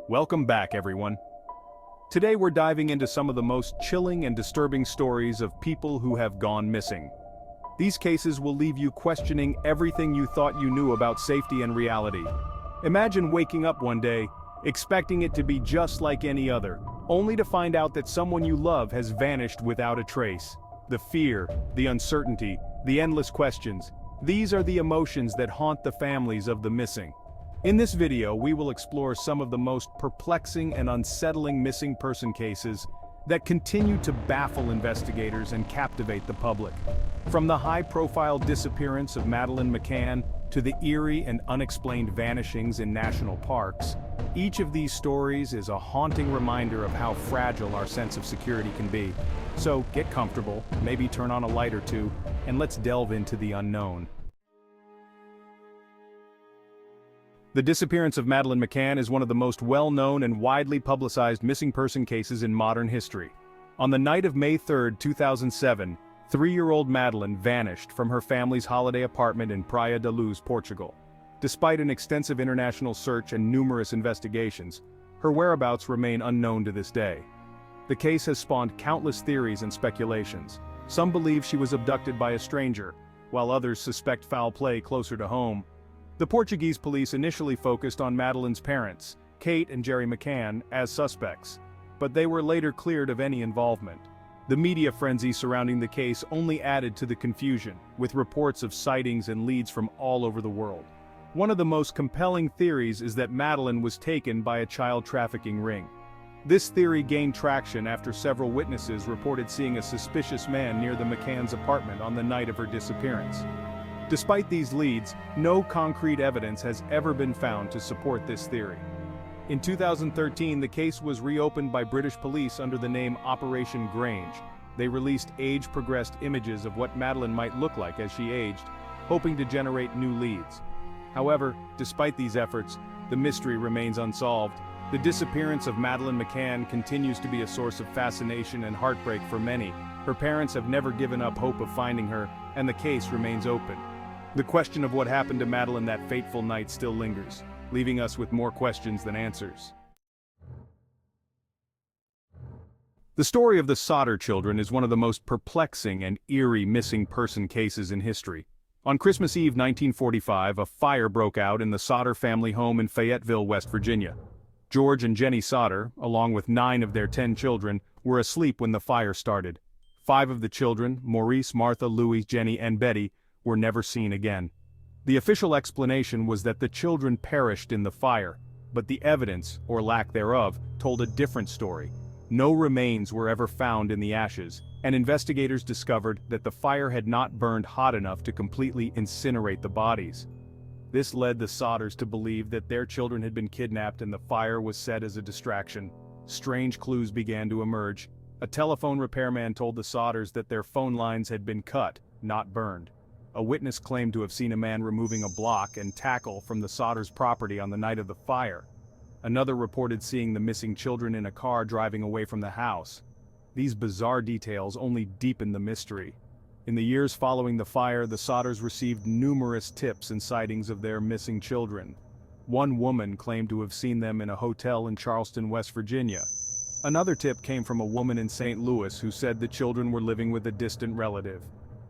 Welcome back, everyone. Today we're diving into some of the most chilling and disturbing stories of people who have gone missing. These cases will leave you questioning everything you thought you knew about safety and reality. Imagine waking up one day, expecting it to be just like any other, only to find out that someone you love has vanished without a trace. The fear, the uncertainty, the endless questions, these are the emotions that haunt the families of the missing. In this video, we will explore some of the most perplexing and unsettling missing person cases that continue to baffle investigators and captivate the public. From the high-profile disappearance of Madeleine McCann to the eerie and unexplained vanishings in national parks, each of these stories is a haunting reminder of how fragile our sense of security can be. So get comfortable, maybe turn on a light or two, and let's delve into the unknown. The disappearance of Madeleine McCann is one of the most well-known and widely publicized missing person cases in modern history. On the night of May 3, 2007, 3-year-old Madeleine vanished from her family's holiday apartment in Praia da Luz, Portugal. Despite an extensive international search and numerous investigations, her whereabouts remain unknown to this day. The case has spawned countless theories and speculations. Some believe she was abducted by a stranger, while others suspect foul play closer to home. The Portuguese police initially focused on Madeleine's parents, Kate and Jerry McCann, as suspects, but they were later cleared of any involvement. The media frenzy surrounding the case only added to the confusion, with reports of sightings and leads from all over the world. One of the most compelling theories is that Madeleine was taken by a child trafficking ring. This theory gained traction after several witnesses reported seeing a suspicious man near the McCann's apartment on the night of her disappearance. Despite these leads, no concrete evidence has ever been found to support this theory. In 2013, the case was reopened by British police under the name Operation Grange. They released age-progressed images of what Madeleine might look like as she aged, hoping to generate new leads. However, despite these efforts, the mystery remains unsolved. The disappearance of Madeleine McCann continues to be a source of fascination and heartbreak for many. Her parents have never given up hope of finding her, and the case remains open. The question of what happened to Madeleine that fateful night still lingers, leaving us with more questions than answers. The story of the Sodder children is one of the most perplexing and eerie missing person cases in history. On Christmas Eve 1945, a fire broke out in the Sodder family home in Fayetteville, West Virginia. George and Jenny Sodder, along with 9 of their 10 children, were asleep when the fire started. 5 of the children, Maurice, Martha, Louis, Jenny, and Betty, were never seen again. The official explanation was that the children perished in the fire, but the evidence, or lack thereof, told a different story. No remains were ever found in the ashes, and investigators discovered that the fire had not burned hot enough to completely incinerate the bodies. This led the Sodders to believe that their children had been kidnapped and the fire was set as a distraction. Strange clues began to emerge. A telephone repairman told the Sodders that their phone lines had been cut, not burned. A witness claimed to have seen a man removing a block and tackle from the Sodders' property on the night of the fire. Another reported seeing the missing children in a car driving away from the house. These bizarre details only deepened the mystery. In the years following the fire, the Sodders received numerous tips and sightings of their missing children. One woman claimed to have seen them in a hotel in Charleston, West Virginia. Another tip came from a woman in St. Louis who said the children were living with a distant relative.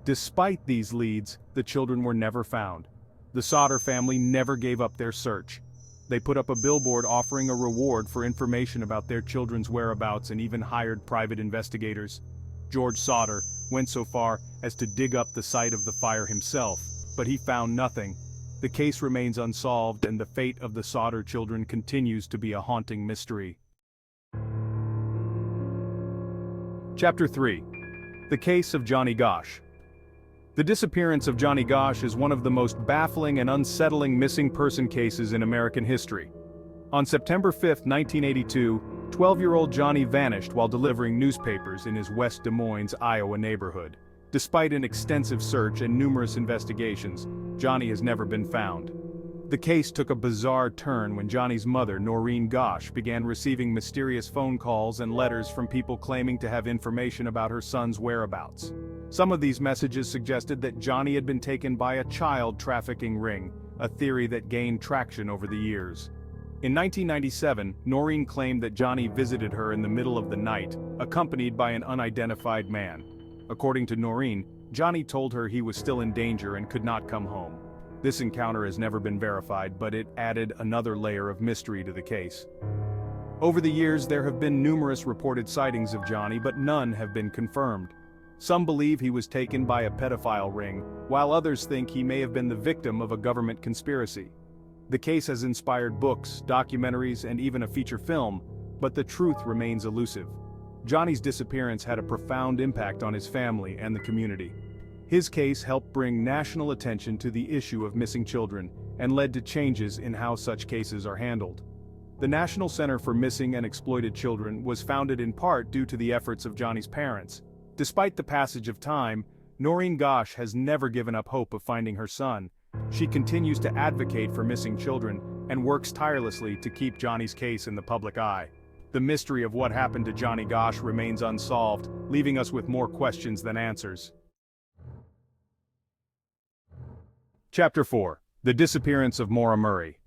Despite these leads, the children were never found. The Sodder family never gave up their search. They put up a billboard offering a reward for information about their children's whereabouts and even hired private investigators. George Sodder went so far as to dig up the site of the fire himself, but he found nothing. The case remains unsolved and the fate of the Sodder children continues to be a haunting mystery. Chapter 3. The Case of Johnny Gosh. The disappearance of Johnny Gosh is one of the most baffling and unsettling missing person cases in American history. On September 5, 1982, 12-year-old Johnny vanished while delivering newspapers in his West Des Moines, Iowa neighborhood. Despite an extensive search and numerous investigations, Johnny has never been found. The case took a bizarre turn when Johnny's mother, Noreen Gosh, began receiving mysterious phone calls and letters from people claiming to have information about her son's whereabouts. Some of these messages suggested that Johnny had been taken by a child trafficking ring, a theory that gained traction over the years. In 1997, Noreen claimed that Johnny visited her in the middle of the night, accompanied by an unidentified man. According to Noreen, Johnny told her he was still in danger and could not come home. This encounter has never been verified, but it added another layer of mystery to the case. Over the years, there have been numerous reported sightings of Johnny, but none have been confirmed. Some believe he was taken by a pedophile ring, while others think he may have been the victim of a government conspiracy. The case has inspired books, documentaries, and even a feature film, but the truth remains elusive. Johnny's disappearance had a profound impact on his family and the community. His case helped bring national attention to the issue of missing children and led to changes in how such cases are handled. The National Center for Missing and Exploited Children was founded in part due to the efforts of Johnny's parents. Despite the passage of time, Noreen Gosch has never given up hope of finding her son. She continues to advocate for missing children and works tirelessly to keep Johnny's case in the public eye. The mystery of what happened to Johnny Gosch remains unsolved, leaving us with more questions than answers. Chapter 4. The Disappearance of Mora Murray.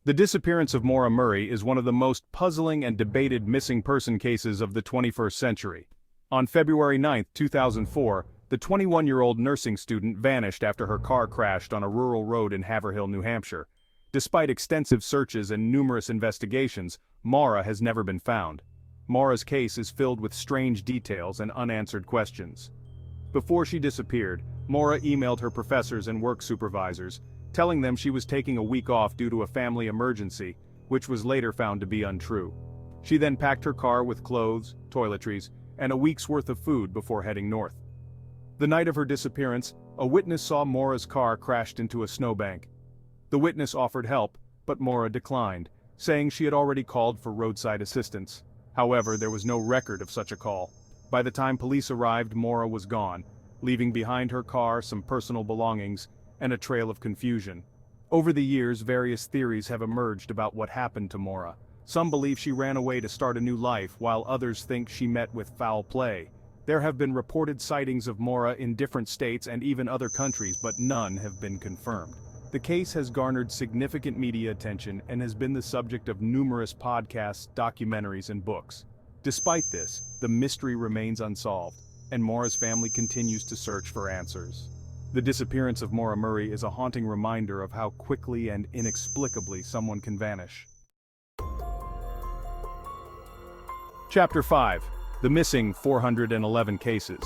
The disappearance of Mora Murray is one of the most puzzling and debated missing person cases of the 21st century. On February 9, 2004, the 21-year-old nursing student vanished after her car crashed on a rural road in Haverhill, New Hampshire. Despite extensive searches and numerous investigations, Maura has never been found. Maura's case is filled with strange details and unanswered questions. Before she disappeared, Maura emailed her professors and work supervisors, telling them she was taking a week off due to a family emergency, which was later found to be untrue. She then packed her car with clothes, toiletries, and a week's worth of food before heading north. The night of her disappearance, a witness saw Maura's car crashed into a snowbank. The witness offered help, but Maura declined, saying she had already called for roadside assistance. However, there was no record of such a call. By the time police arrived, Maura was gone, leaving behind her car some personal belongings and a trail of confusion. Over the years, various theories have emerged about what happened to Maura. Some believe she ran away to start a new life, while others think she met with foul play. There have been reported sightings of Maura in different states and even other countries, but none have been confirmed. The case has garnered significant media attention and has been the subject of numerous podcasts, documentaries, and books. Despite this, the mystery remains unsolved, and Maura's family continues to search for answers. The disappearance of Mora Murray is a haunting reminder of how quickly and inexplicably someone can vanish. Chapter 5. The Missing 411 Cases.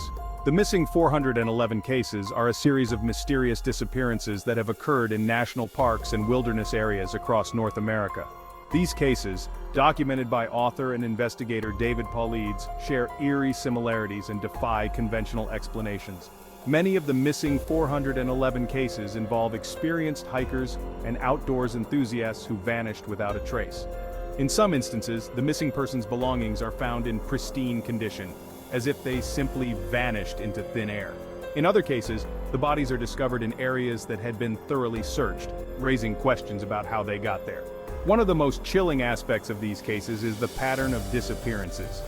The Missing 411 Cases are a series of mysterious disappearances that have occurred in national parks and wilderness areas across North America. These cases, documented by author and investigator David Paulides, share eerie similarities and defy conventional explanations. Many of the missing 411 cases involve experienced hikers and outdoors enthusiasts who vanished without a trace. In some instances, the missing person's belongings are found in pristine condition, as if they simply vanished into thin air. In other cases, the bodies are discovered in areas that had been thoroughly searched, raising questions about how they got there. One of the most chilling aspects of these cases is the pattern of disappearances.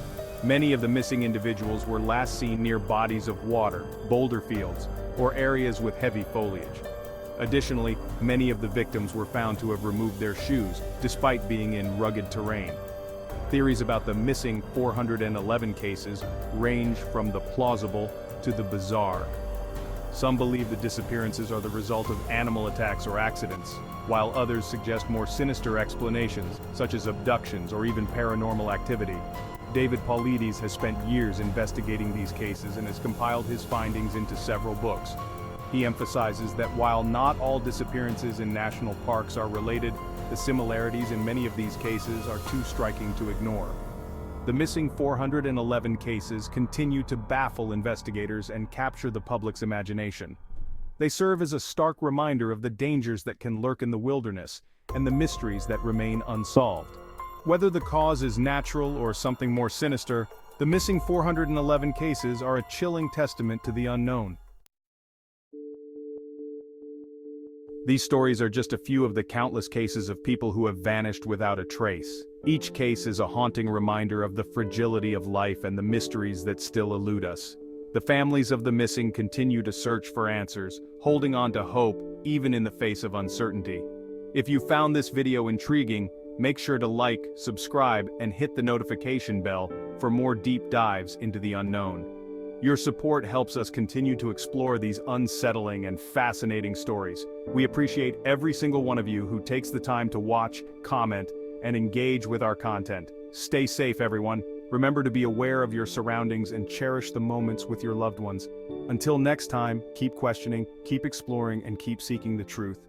Many of the missing individuals were last seen near bodies of water, boulder fields, or areas with heavy foliage. Additionally, many of the victims were found to have removed their shoes, despite being in rugged terrain. Theories about the missing 411 cases range from the plausible to the bizarre. Some believe the disappearances are the result of animal attacks or accidents, while others suggest more sinister explanations, such as abductions or even paranormal activity. David Paulides has spent years investigating these cases and has compiled his findings into several books. He emphasizes that while not all disappearances in national parks are related, the similarities in many of these cases are too striking to ignore. The missing 411 cases continue to baffle investigators and capture the public's imagination. They serve as a stark reminder of the dangers that can lurk in the wilderness and the mysteries that remain unsolved. Whether the cause is natural or something more sinister, the missing 411 cases are a chilling testament to the unknown. These stories are just a few of the countless cases of people who have vanished without a trace. Each case is a haunting reminder of the fragility of life and the mysteries that still elude us. The families of the missing continue to search for answers, holding on to hope even in the face of uncertainty. If you found this video intriguing, Make sure to like, subscribe, and hit the notification bell for more deep dives into the unknown. Your support helps us continue to explore these unsettling and fascinating stories. We appreciate every single one of you who takes the time to watch, comment, and engage with our content. Stay safe, everyone. Remember to be aware of your surroundings and cherish the moments with your loved ones. Until next time, keep questioning, keep exploring, and keep seeking the truth.